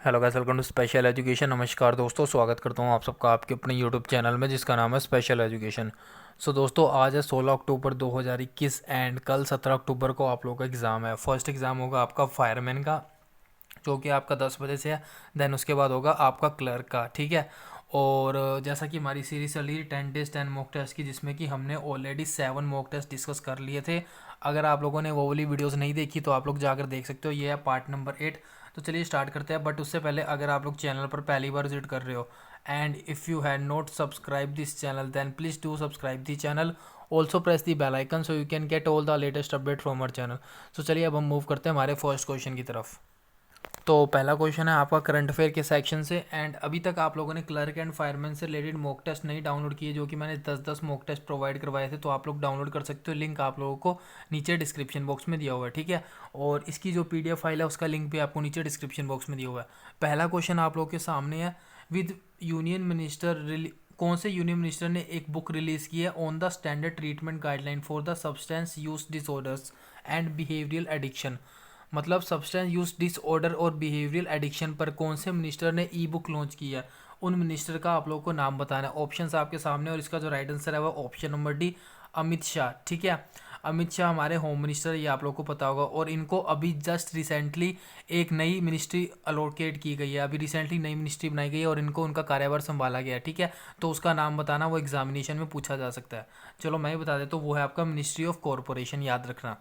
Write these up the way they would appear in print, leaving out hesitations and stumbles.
Hello guys, welcome to special education. नमस्कार दोस्तों, स्वागत करता हूं आप सबका आपके अपने यूट्यूब चैनल में जिसका नाम है स्पेशल एजुकेशन। सो दोस्तों, आज है 16 अक्टूबर 2021 एंड कल 17 अक्टूबर को आप लोगों का एग्ज़ाम है। फर्स्ट एग्ज़ाम होगा आपका फायरमैन का, जो कि आपका 10 बजे से है। देन उसके बाद होगा आपका क्लर्क का, ठीक है। और जैसा कि हमारी सीरीज चल रही है 10 डेज 10 मॉक टेस्ट की, जिसमें कि हमने ऑलरेडी 7 मॉक टेस्ट डिस्कस कर लिए थे। अगर आप लोगों ने वो वाली वीडियोस नहीं देखी तो आप लोग जाकर देख सकते हो। ये है पार्ट नंबर 8। तो चलिए स्टार्ट करते हैं। बट उससे पहले अगर आप लोग चैनल पर पहली बार विजिट कर रहे हो and if you had not subscribe this channel then please do subscribe the channel. Also press the bell icon so you can get all the latest update from our channel. So चलिए अब हम move करते हैं हमारे first question की तरफ। तो पहला क्वेश्चन है आपका करंट अफेयर के सेक्शन से। एंड अभी तक आप लोगों ने क्लर्क एंड फायरमैन से रिलेटेड मॉक टेस्ट नहीं डाउनलोड किए, जो कि मैंने 10-10 मॉक टेस्ट प्रोवाइड करवाए थे, तो आप लोग डाउनलोड कर सकते हो। लिंक आप लोगों को नीचे डिस्क्रिप्शन बॉक्स में दिया हुआ है, ठीक है। और इसकी जो PDF फाइल है उसका लिंक भी आपको नीचे डिस्क्रिप्शन बॉक्स में दिया हुआ है। पहला क्वेश्चन आप लोगों के सामने है। विद यूनियन मिनिस्टर कौन से यूनियन मिनिस्टर ने एक बुक रिलीज़ की है on the standard treatment guideline for the substance use disorders and behavioural addiction. मतलब सब्सटेंस यूज डिसऑर्डर और बिहेवियरल एडिक्शन पर कौन से मिनिस्टर ने ई बुक लॉन्च की है, उन मिनिस्टर का आप लोगों को नाम बताना है। ऑप्शंस आपके सामने, और इसका जो राइट आंसर है वो option number D, Amit Shah, ठीक है। अमित शाह हमारे होम मिनिस्टर, ये आप लोगों को पता होगा। और इनको अभी जस्ट रिसेंटली एक नई मिनिस्ट्री अलोकेट की गई है, अभी रिसेंटली नई मिनिस्ट्री बनाई गई है और इनको उनका कार्यभार संभाला गया है, ठीक है। तो उसका नाम बताना, वो एग्जामिनेशन में पूछा जा सकता है। चलो मैं ही बता देता हूँ, वो है आपका मिनिस्ट्री ऑफ कॉरपोरेशन, याद रखना।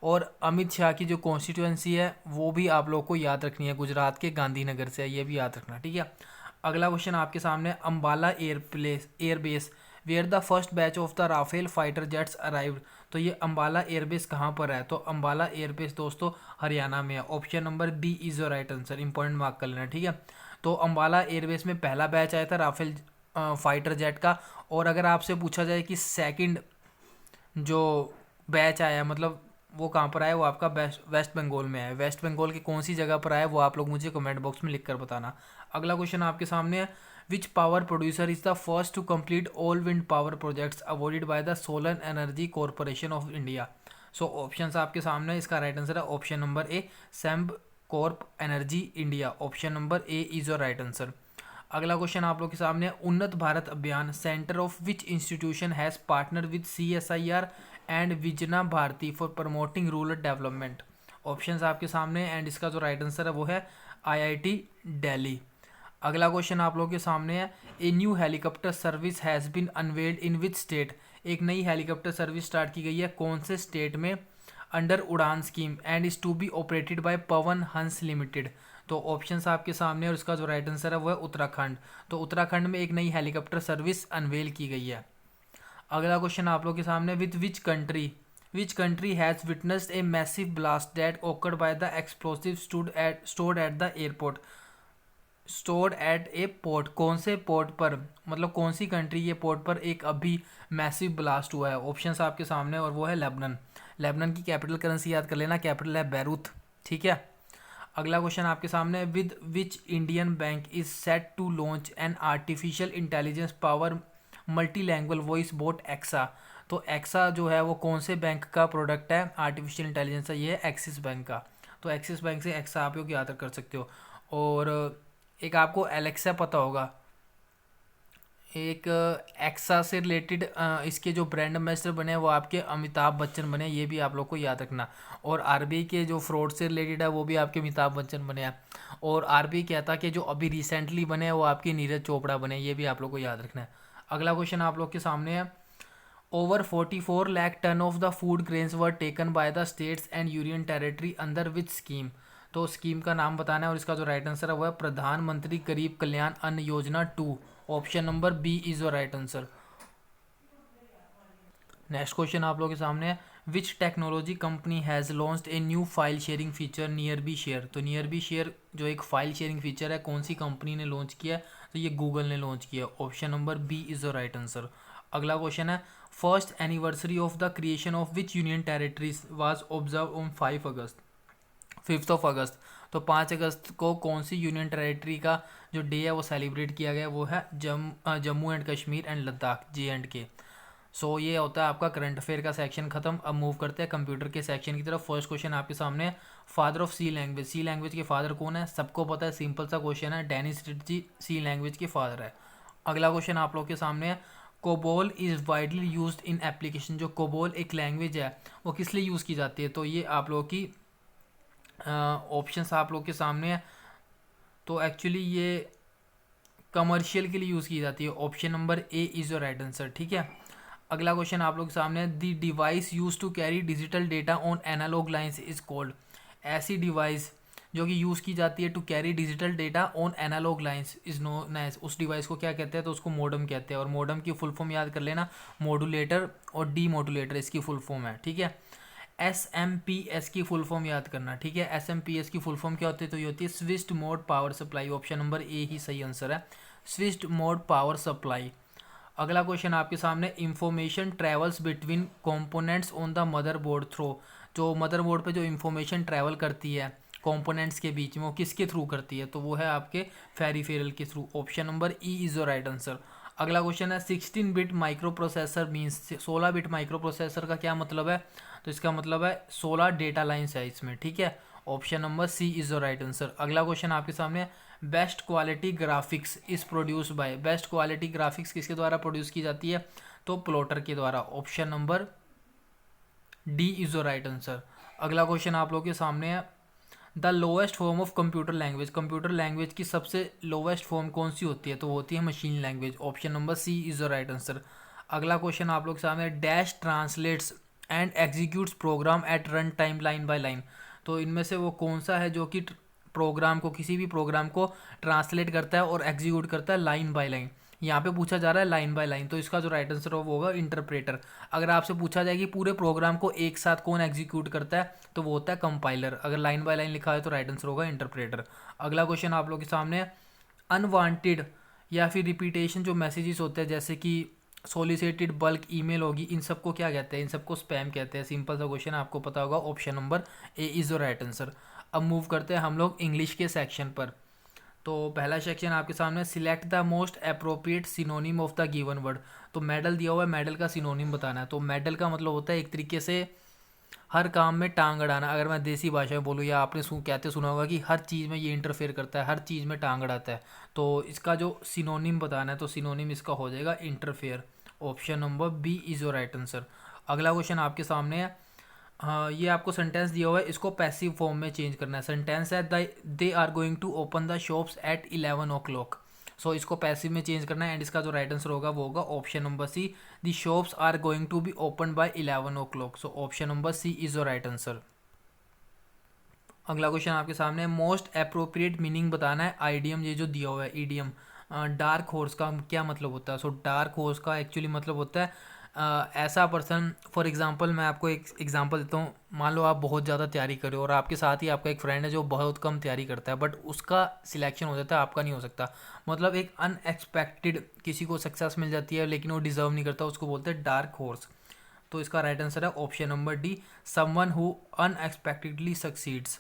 और अमित शाह की जो कॉन्स्टिट्यूएंसी है वो भी आप लोग को याद रखनी है, गुजरात के गांधीनगर से है, ये भी याद रखना, ठीक है। अगला क्वेश्चन आपके सामने, Ambala airbase where the first batch of the Rafale fighter jets arrived. तो ये अम्बाला एयरबेस कहाँ पर है? तो अम्बाला एयरबेस दोस्तों हरियाणा में है। Option number B is your right answer, important mark कर लेना, ठीक है। तो अम्बाला एयरबेस में पहला बैच आया था राफेल फाइटर जेट का। और अगर आपसे पूछा जाए कि सेकंड जो बैच आया, मतलब वो कहाँ पर आया, वो आपका वेस्ट बंगाल में है। वेस्ट बंगाल की कौन सी जगह पर आया वो आप लोग मुझे कमेंट बॉक्स में लिख कर बताना। अगला क्वेश्चन आपके सामने है। Which power producer is the first to complete all wind power projects awarded by the solar energy corporation of India. So options आपके सामने, इसका राइट आंसर है option number A, Sembcorp energy India. Option number A is your right answer. अगला question आप लोग के सामने, Unnat Bharat Abhiyan centre of which institution has partner with CSIR and Vijnana Bharati for promoting rural development. Options आपके सामने and इसका जो राइट आंसर है वो है IIT दिल्ली। अगला क्वेश्चन आप लोगों के सामने है। A new helicopter service has been unveiled in which state. एक नई हेलीकॉप्टर सर्विस स्टार्ट की गई है कौन से स्टेट में, under UDAN scheme and is to be operated by Pawan Hans limited. तो ऑप्शंस आपके सामने, और इसका जो राइट आंसर है वो है उत्तराखंड। तो उत्तराखंड में एक नई हेलीकॉप्टर सर्विस अनवेल की गई है। अगला क्वेश्चन आप लोग के सामने, with which country has witnessed a massive blast that occurred by the explosive stored at the airport. Stored at A port, कौन से पोर्ट पर, मतलब कौन सी कंट्री ये पोर्ट पर एक अभी मैसिव ब्लास्ट हुआ है। ऑप्शंस आपके सामने, और वो है लेबनान। लेबनान की कैपिटल करेंसी याद कर लेना, कैपिटल है बैरूत, ठीक है। अगला क्वेश्चन आपके सामने, with which Indian bank is set to launch an artificial intelligence power multi language voice bot एक्सा। तो एक्सा जो है वो कौन से बैंक का प्रोडक्ट है, आर्टिफिशियल इंटेलिजेंस है, ये है एक्सिस बैंक का। तो एक्सिस बैंक से एक्सा आप लोग याद कर सकते हो। और एक आपको एलेक्सा पता होगा, एक एक्सा से रिलेटेड इसके जो ब्रांड एम्बेसडर बने हैं वो आपके अमिताभ बच्चन बने हैं, ये भी आप लोग को याद रखना। और RBI के जो फ्रॉड से रिलेटेड है वो भी आपके अमिताभ बच्चन बने हैं। और RBI कहता कि जो अभी रिसेंटली बने हैं वो आपके नीरज चोपड़ा बने, ये भी आप लोग को याद रखना है। अगला क्वेश्चन आप लोग के सामने है। Over 44 lakh ton of the food grains were taken by the states and union territory under which scheme. तो स्कीम का नाम बताना है, और इसका जो राइट आंसर है वो है प्रधानमंत्री गरीब कल्याण Anna Yojana 2। Option number B is your right answer. Next question आप लोगों के सामने है। Which technology company has launched a new file sharing feature nearby share. तो नियर बी शेयर जो एक फाइल शेयरिंग फीचर है कौन सी कंपनी ने लॉन्च किया है, तो ये गूगल ने लॉन्च किया। Option number B is your right answer. अगला क्वेश्चन है। First anniversary of the creation of which union territories was observe on 5 August, 5 August. तो 5 अगस्त को कौन सी यूनियन टेरिटरी का जो डे है वो सेलिब्रेट किया गया, वो है Jammu and Kashmir and Ladakh, JNK। सो ये होता है आपका करंट अफेयर का सेक्शन खत्म। अब मूव करते हैं कंप्यूटर के सेक्शन की तरफ। फर्स्ट क्वेश्चन आपके सामने है। Father of C language, C language के फादर कौन है? सबको पता है, सिंपल सा क्वेश्चन है, डेनिस रिटजी सी लैंग्वेज के फादर है। अगला क्वेश्चन आप लोग के सामने है, COBOL is widely used in application. जो कोबोल एक लैंग्वेज है वो किस लिए यूज़ की जाती है? तो ये आप लोग की ऑप्शंस आप लोग के सामने है। तो एक्चुअली ये कमर्शियल के लिए यूज़ की जाती है। Option number A is your right answer, ठीक है। अगला क्वेश्चन आप लोग के सामने है, the device use to carry digital data on analogue lines is called. ऐसी डिवाइस जो कि यूज़ की जाती है to carry digital data on analogue lines is known as, उस डिवाइस को क्या कहते हैं? तो उसको मॉडम कहते हैं। और मॉडम की फुल फॉर्म याद कर लेना, मॉड्यूलेटर और डी मॉड्यूलेटर इसकी फुल फॉर्म है, ठीक है। SMPS की फुल फॉर्म याद करना, ठीक है। SMPS की फुल फॉर्म क्या होती है? तो ये होती है switched mode power supply. Option number A ही सही आंसर है, स्विच्ड मोड पावर सप्लाई। अगला क्वेश्चन आपके सामने, information travels between components on the motherboard through. जो मदरबोर्ड पे जो इंफॉर्मेशन ट्रैवल करती है कंपोनेंट्स के बीच में, वो किसके थ्रू करती है? तो वो है आपके फेरिफेरल के through. Option number E is your right answer. अगला क्वेश्चन है, 16 bit micro processor means, 16 bit micro processor का क्या मतलब है? तो इसका मतलब है 16 डेटा लाइन्स है इसमें, ठीक है। Option number C is your right answer. अगला क्वेश्चन आपके सामने, best quality graphics is produce by. Best quality graphics किसके द्वारा प्रोड्यूस की जाती है? तो प्लॉटर के द्वारा। Option number D is your right answer. अगला क्वेश्चन आप लोगों के सामने है, the lowest form of computer language. Computer language की सबसे लोएस्ट फॉर्म कौन सी होती है? तो वो होती है machine language. Option number C is your right answer. अगला क्वेश्चन आप लोग के सामने, dash translates and executes program at run time line by line. तो इनमें से वो कौन सा है जो कि प्रोग्राम को, किसी भी प्रोग्राम को ट्रांसलेट करता है और एग्जीक्यूट करता है लाइन बाय लाइन? यहाँ पे पूछा जा रहा है लाइन बाय लाइन, तो इसका जो राइट आंसर वो होगा इंटरप्रेटर। अगर आपसे पूछा जाए कि पूरे प्रोग्राम को एक साथ कौन एग्जीक्यूट करता है, तो वो होता है कंपाइलर। अगर लाइन बाय लाइन लिखा है तो राइट आंसर होगा इंटरप्रेटर। अगला क्वेश्चन आप लोग के सामने है, अनवांटेड या फिर रिपीटेशन जो मैसेजेस होते हैं, जैसे कि सोलिसिटेड बल्क ईमेल होगी, इन सबको क्या कहते हैं? इन सबको स्पैम कहते हैं। सिंपल सा क्वेश्चन आपको पता होगा, option number A is the right answer. अब मूव करते हैं हम लोग इंग्लिश के सेक्शन पर। तो पहला सेक्शन आपके सामने, select the most appropriate synonym of the given word. तो मेडल दिया हुआ है, मेडल का सिनोनिम बताना है। तो मेडल का मतलब होता है एक तरीके से हर काम में टांग अड़ाना। अगर मैं देसी भाषा में बोलूँ, या आपने कहते सुना होगा कि हर चीज़ में ये इंटरफेयर करता है, हर चीज़ में टांग अड़ाता है। तो इसका जो सिनोनिम बताना है, तो सिनोनिम इसका हो जाएगा interfere. Option number B is your right answer. अगला क्वेश्चन आपके सामने है, हाँ ये आपको सेंटेंस दिया हुआ है, इसको पैसिव फॉर्म में चेंज करना है। सेंटेंस है, they are going to open the shops at 11 o'clock। So इसको पैसिव में चेंज करना है, एंड इसका जो राइट आंसर होगा वो होगा option number C, the shops are going to be open by 11 o'clock। So option number C is your right answer. अगला क्वेश्चन आपके सामने, मोस्ट अप्रोप्रिएट मीनिंग बताना है आइडियम, ये जो दिया हुआ है ईडियम। डार्क हॉर्स का क्या मतलब होता है? सो डार्क हॉर्स का एक्चुअली मतलब होता है ऐसा पर्सन। फॉर एग्जांपल मैं आपको एक एग्जांपल देता हूँ। मान लो आप बहुत ज़्यादा तैयारी कर रहे हो और आपके साथ ही आपका एक फ्रेंड है जो बहुत कम तैयारी करता है, बट उसका सिलेक्शन हो जाता है, आपका नहीं हो सकता। मतलब एक अनएक्सपेक्टेड किसी को सक्सेस मिल जाती है लेकिन वो डिजर्व नहीं करता, उसको बोलते हैं डार्क हॉर्स। तो इसका राइट आंसर है option number D, someone who unexpectedly succeeds.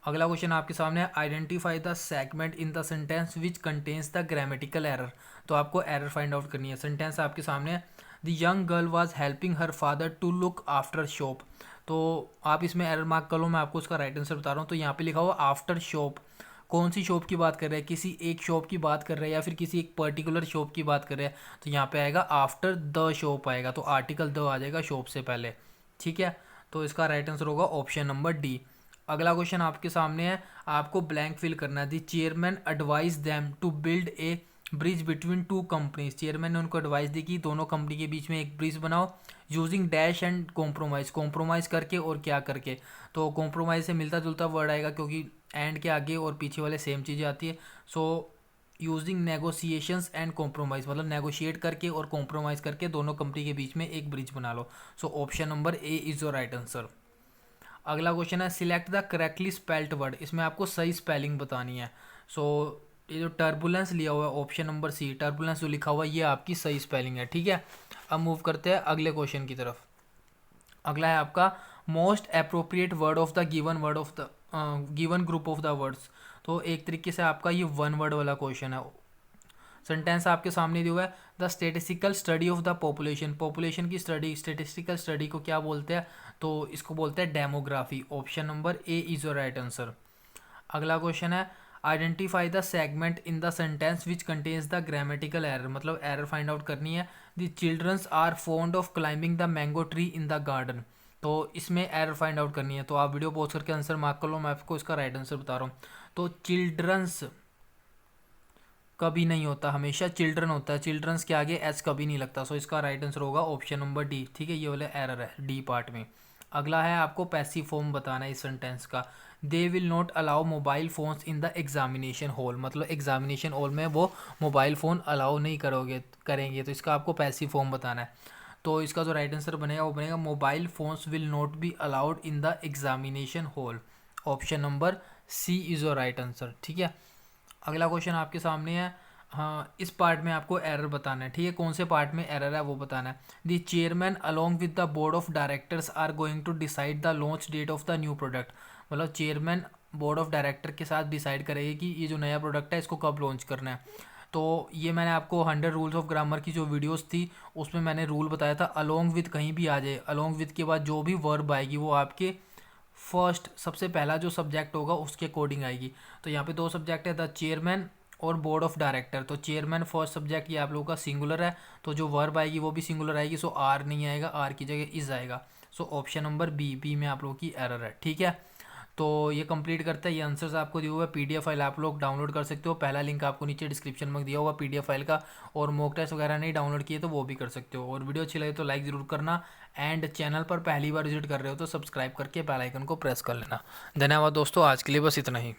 अगला क्वेश्चन आपके सामने है, identify the segment in the sentence which contains the grammatical error. तो आपको एरर फाइंड आउट करनी है। सेंटेंस आपके सामने है, the young girl was helping her father to look after shop. तो आप इसमें एरर मार्क कर लो, मैं आपको उसका राइट आंसर बता रहा हूँ। तो यहाँ पे लिखा हुआ आफ्टर शॉप, कौन सी शॉप की बात कर रहे हैं? किसी एक शॉप की बात कर रहे हैं या फिर किसी एक पर्टिकुलर शॉप की बात कर रहे हैं? तो यहाँ पे आएगा आफ्टर द शॉप आएगा, तो आर्टिकल द आ जाएगा शॉप से पहले, ठीक है। तो इसका राइट आंसर होगा ऑप्शन नंबर डी। अगला क्वेश्चन आपके सामने है, आपको ब्लैंक फिल करना है। The chairman advise them to build a bridge between two companies. Chairman ने उनको एडवाइस दी कि दोनों कंपनी के बीच में एक ब्रिज बनाओ, using dash and compromise. Compromise करके और क्या करके? तो कॉम्प्रोमाइज़ से मिलता जुलता वर्ड आएगा क्योंकि एंड के आगे और पीछे वाले सेम चीज़ें आती है। So using negotiations and compromise, मतलब नेगोशिएट करके और कॉम्प्रोमाइज़ करके दोनों कंपनी के बीच में एक ब्रिज बना लो। So option number A is your right answer. अगला क्वेश्चन है, select the correctly spelled word. इसमें आपको सही स्पेलिंग बतानी है। सो ये जो टर्बुलेंस लिया हुआ है ऑप्शन नंबर सी, टर्बुलेंस जो लिखा हुआ है ये आपकी सही स्पेलिंग है, ठीक है। अब मूव करते हैं अगले क्वेश्चन की तरफ। अगला है आपका, most appropriate word of the given word of the given group of the words. तो एक तरीके से आपका ये वन वर्ड वाला क्वेश्चन है। सेंटेंस आपके सामने दिया हुआ है, the statistical study of the population. Population की स्टडी, स्टेटिस्टिकल स्टडी को क्या बोलते हैं? तो इसको बोलते हैं demography. Option number A is your right answer. अगला क्वेश्चन है identify the segment in the sentence which contains the grammatical error, मतलब एरर फाइंड आउट करनी है। The childrens are fond of climbing the mango tree in the garden, तो इसमें error find out करनी है। तो आप वीडियो पॉज करके आंसर मार्क कर लो, मैं आपको इसका राइट आंसर बता रहा हूँ। तो चिल्ड्रंस कभी नहीं होता, हमेशा चिल्ड्रन होता है, चिल्ड्रंस के आगे एच कभी नहीं लगता। सो इसका राइट आंसर होगा ऑप्शन नंबर डी। ठीक है, ये वाला एरर है डी पार्ट में। अगला है आपको पैसिव फॉर्म बताना है इस सेंटेंस का। They will not allow mobile phones in the examination hall, मतलब एग्जामिनेशन हॉल में वो मोबाइल फ़ोन अलाउ नहीं करेंगे। तो इसका आपको पैसिव फॉर्म बताना है। तो इसका जो राइट आंसर बनेगा वो बनेगा mobile phones will not be allowed in the examination hall. Option number C is your right answer. ठीक है, अगला क्वेश्चन आपके सामने है। हाँ, इस पार्ट में आपको एरर बताना है। ठीक है, कौन से पार्ट में एरर है वो बताना है। The chairman along with the board of directors are going to decide the launch date of the new product, मतलब चेयरमैन बोर्ड ऑफ डायरेक्टर के साथ डिसाइड करेगी कि ये जो नया प्रोडक्ट है इसको कब लॉन्च करना है। तो ये मैंने आपको 100 रूल्स ऑफ ग्रामर की जो वीडियोस थी उसमें मैंने रूल बताया था, अलोंग विद कहीं भी आ जाए, अलोंग विद के बाद जो भी वर्ब आएगी वो आपके फर्स्ट सबसे पहला जो सब्जेक्ट होगा उसके अकॉर्डिंग आएगी। तो यहाँ पे दो सब्जेक्ट है, द चेयरमैन और बोर्ड ऑफ डायरेक्टर। तो चेयरमैन फर्स्ट सब्जेक्ट ये आप लोगों का सिंगुलर है, तो जो वर्ब आएगी वो भी सिंगुलर आएगी। सो आर नहीं आएगा, आर की जगह इज आएगा। सो ऑप्शन नंबर बी में आप लोगों की एरर है। ठीक है, तो ये कंप्लीट करता है। ये आंसर्स आपको दिया हुआ है, पीडीएफ फाइल आप लोग डाउनलोड कर सकते हो। पहला लिंक आपको नीचे डिस्क्रिप्शन में दिया हुआ पीडीएफ फाइल का। और मॉक टेस्ट वगैरह नहीं डाउनलोड किए तो वो भी कर सकते हो। और वीडियो अच्छी लगे तो लाइक ज़रूर करना, एंड चैनल पर पहली बार विजिट कर रहे हो तो सब्सक्राइब करके बेल आइकन को प्रेस कर लेना। धन्यवाद दोस्तों, आज के लिए बस इतना ही।